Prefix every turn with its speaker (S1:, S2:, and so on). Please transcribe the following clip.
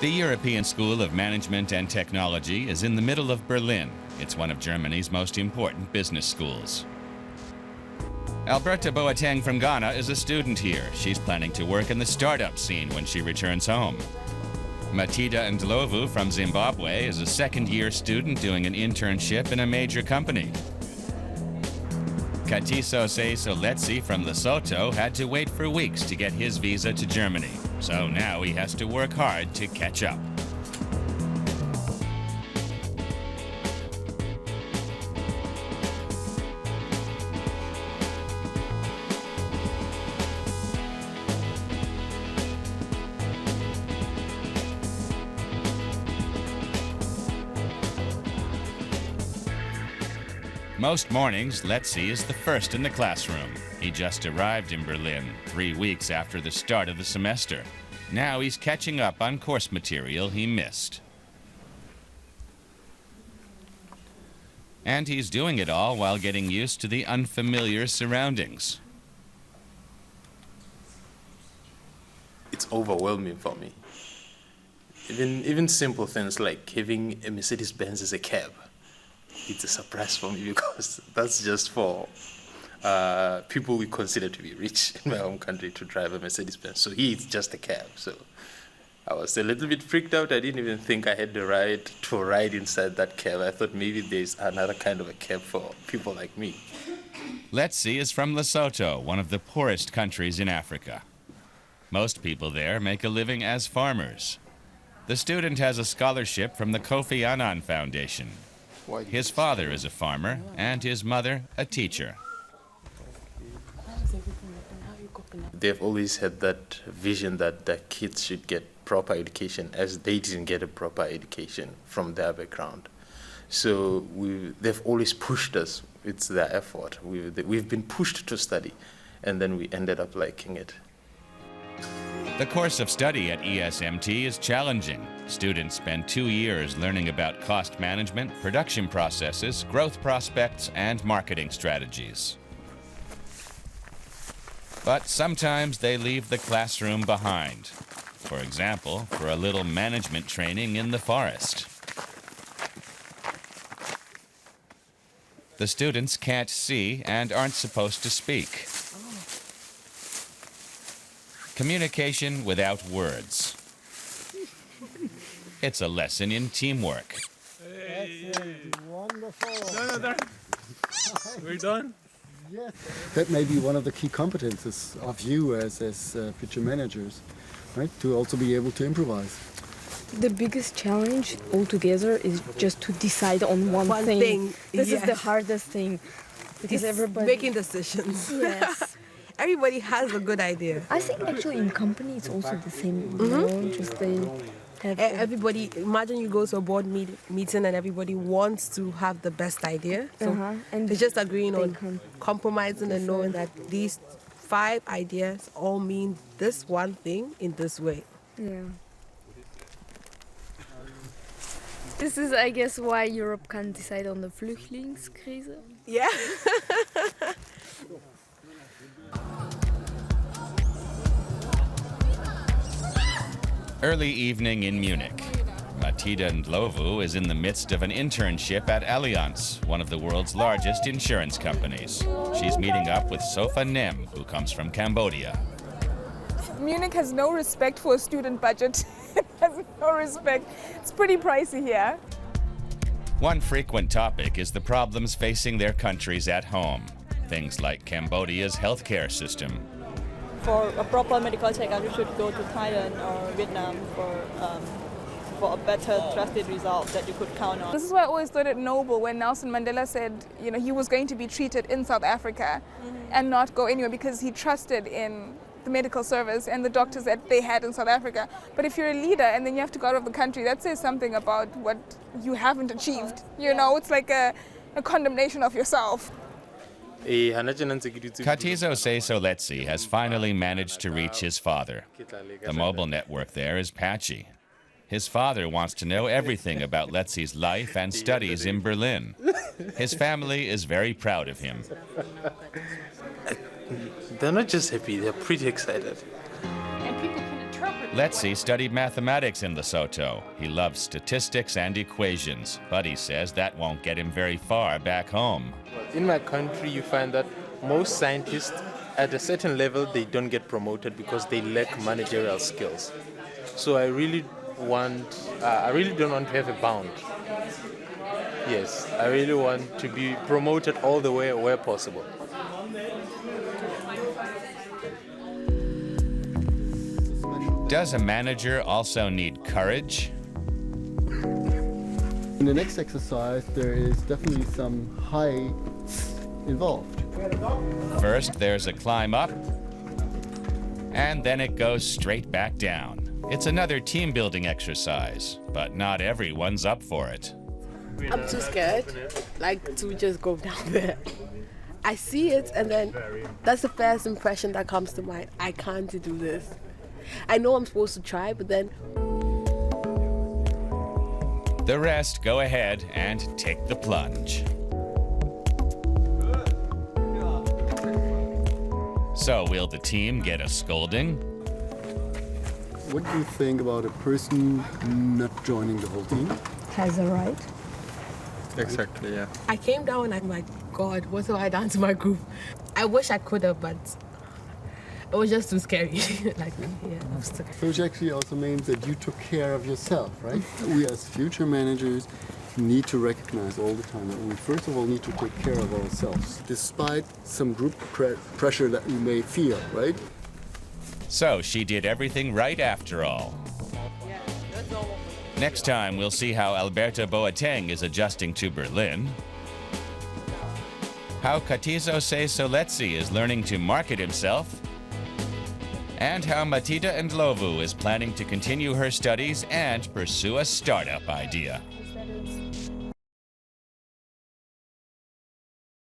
S1: The European School of Management and Technology is in the middle of Berlin. It's one of Germany's most important business schools. Alberta Boateng from Ghana is a student here. She's planning to work in the startup scene when she returns home. Matida Ndlovu from Zimbabwe is a second-year student doing an internship in a major company. Katiso Soletsi from Lesotho had to wait for weeks to get his visa to Germany. So now he has to work hard to catch up. Most mornings, Letzi is the first in the classroom. He just arrived in Berlin 3 weeks after the start of the semester. Now he's catching up on course material he missed. And he's doing it all while getting used to the unfamiliar surroundings.
S2: It's overwhelming for me. Even simple things like having a Mercedes-Benz as a cab. It's a surprise for me because that's just for people we consider to be rich in my home country to drive a Mercedes-Benz. So here it's just a cab. So I was a little bit freaked out. I didn't even think I had the right to ride inside that cab. I thought maybe there's another kind of a cab for people like me.
S1: Letzi is from Lesotho, one of the poorest countries in Africa. Most people there make a living as farmers. The student has a scholarship from the Kofi-Annan-Business-School-Foundation. His father is a farmer and his mother a teacher.
S2: They've always had that vision that the kids should get proper education, as they didn't get a proper education from their background. So they've always pushed us. It's their effort. We've been pushed to study, and then we ended up liking it.
S1: The course of study at ESMT is challenging. Students spend 2 years learning about cost management, production processes, growth prospects, and marketing strategies. But sometimes they leave the classroom behind. For example, for a little management training in the forest. The students can't see and aren't supposed to speak. Communication without words. It's a lesson in teamwork.
S3: Hey. Wonderful.
S4: No. We're done.
S3: Yes. That may be one of the key competences of you as future managers, right? To also be able to improvise.
S5: The biggest challenge altogether is just to decide on one thing. This is the hardest thing. Because everybody...
S6: making decisions.
S5: Yes.
S6: Everybody has a good idea.
S5: I think actually in company it's also the same. You know, just they have
S6: everybody. Imagine you go to a board meeting and everybody wants to have the best idea. So
S5: and
S6: they're just agreeing on compromising and knowing that these 5 ideas all mean this one thing in this way.
S5: Yeah. This is, I guess, why Europe can't decide on the Flüchtlingskrise.
S6: Yeah.
S1: Early evening in Munich. Matida Ndlovu is in the midst of an internship at Allianz, one of the world's largest insurance companies. She's meeting up with Sofa Nem, who comes from Cambodia.
S7: Munich has no respect for a student budget. It has no respect. It's pretty pricey here.
S1: One frequent topic is the problems facing their countries at home. Things like Cambodia's healthcare system.
S8: For a proper medical checkup, you should go to Thailand or Vietnam for a better trusted result that you could count on.
S7: This is why I always thought it noble when Nelson Mandela said, you know, he was going to be treated in South Africa and not go anywhere because he trusted in the medical service and the doctors that they had in South Africa. But if you're a leader and then you have to go out of the country, that says something about what you haven't achieved. You know, it's like a condemnation of yourself.
S1: Katiso Soletsi has finally managed to reach his father. The mobile network there is patchy. His father wants to know everything about Letzi's life and studies in Berlin. His family is very proud of him.
S2: They're not just happy, they're pretty excited.
S9: And people can interpret
S1: Letzi studied mathematics in Lesotho. He loves statistics and equations, but he says that won't get him very far back home.
S2: In my country, you find that most scientists, at a certain level, they don't get promoted because they lack managerial skills. So I really don't want to have a bound. Yes, I really want to be promoted all the way where possible.
S1: Does a manager also need courage?
S3: In the next exercise, there is definitely some heights involved.
S1: First, there's a climb up, and then it goes straight back down. It's another team-building exercise, but not everyone's up for it.
S6: I'm too scared, to just go down there. I see it, and then that's the first impression that comes to mind. I can't do this. I know I'm supposed to try, but then...
S1: The rest go ahead and take the plunge. So will the team get a scolding?
S3: What do you think about a person not joining the whole team?
S5: Has a right.
S2: Exactly, yeah.
S6: I came down and I'm like, God, what have I done to my group? I wish I could have, but it was just too scary.
S3: Which actually also means that you took care of yourself, right? We as future managers need to recognize all the time that we first of all need to take care of ourselves, despite some group pressure that we may feel, right?
S1: So she did everything right after all. Next time, we'll see how Alberto Boateng is adjusting to Berlin, how Katizo Soletse is learning to market himself, and how Matida Ndlovu is planning to continue her studies and pursue a startup idea.